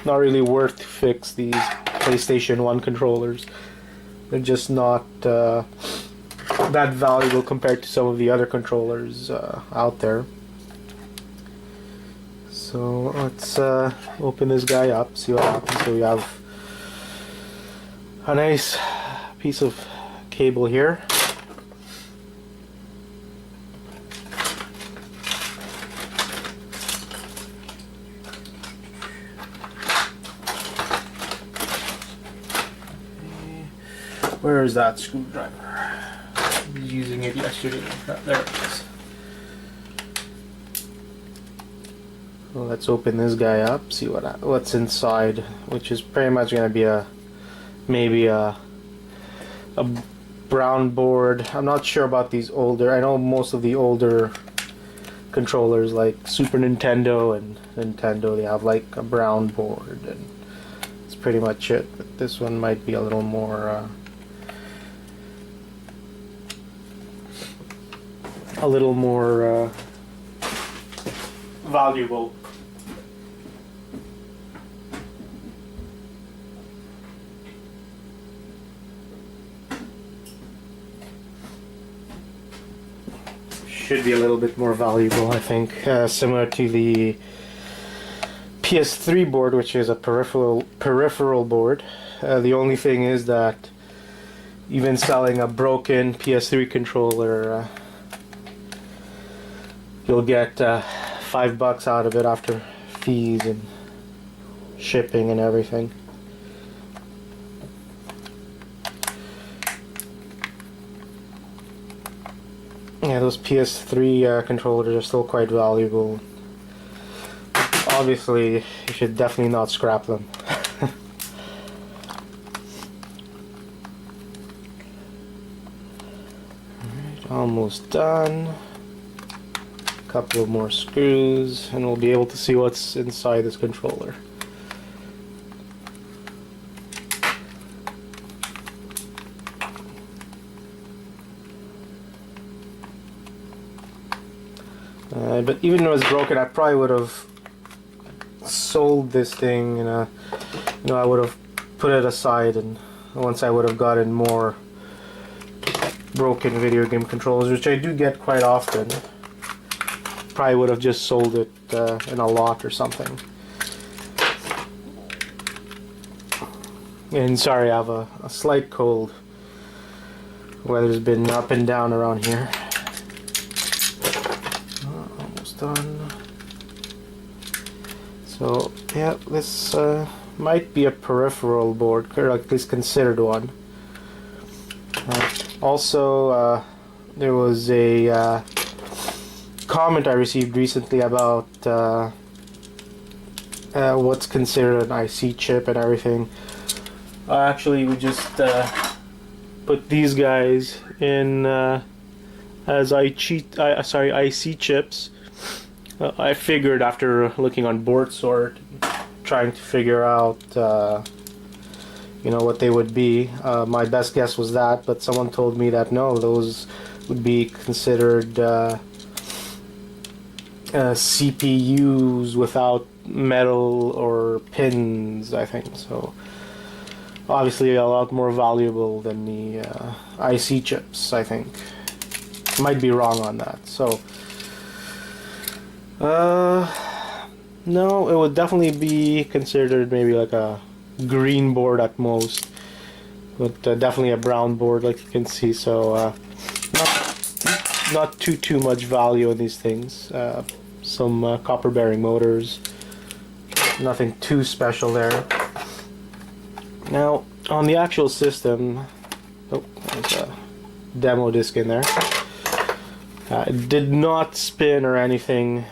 not really worth to fix these PlayStation 1 controllers. They're just not that valuable compared to some of the other controllers out there. So let's open this guy up, see what happens. So we have a nice piece of cable here. Where is that screwdriver? I was using it yesterday. There it is. Well, let's open this guy up, see what's inside, which is pretty much going to be maybe a brown board. I'm not sure about these older. I know most of the older controllers like Super Nintendo and Nintendo, they have like a brown board, and that's pretty much it. But this one might be a little more valuable. Should be a little bit more valuable, I think, similar to the PS3 board, which is a peripheral board. The only thing is that even selling a broken PS3 controller, you'll get $5 out of it after fees and shipping and everything. Yeah, those PS3 controllers are still quite valuable. Obviously, you should definitely not scrap them. Alright, almost done. Couple of more screws and we'll be able to see what's inside this controller. But even though it's broken, I probably would have sold this thing, and I would have put it aside, and once I would have gotten more broken video game controllers, which I do get quite often, probably would have just sold it in a lot or something. And sorry, I have a slight cold. Weather's been up and down around here. Almost done. So yeah, this might be a peripheral board, or at least considered one. Also, there was a comment I received recently about what's considered an IC chip and everything. Actually, we just put these guys in as IC chips. I figured after looking on board sort, trying to figure out what they would be. My best guess was that, but someone told me that no, those would be considered CPUs without metal or pins, I think. So obviously a lot more valuable than the IC chips, I think. Might be wrong on that. So no, it would definitely be considered maybe like a green board at most, but definitely a brown board, like you can see. So not too much value in these things. Some copper bearing motors, nothing too special there. Now on the actual system, there's a demo disc in there. It did not spin or anything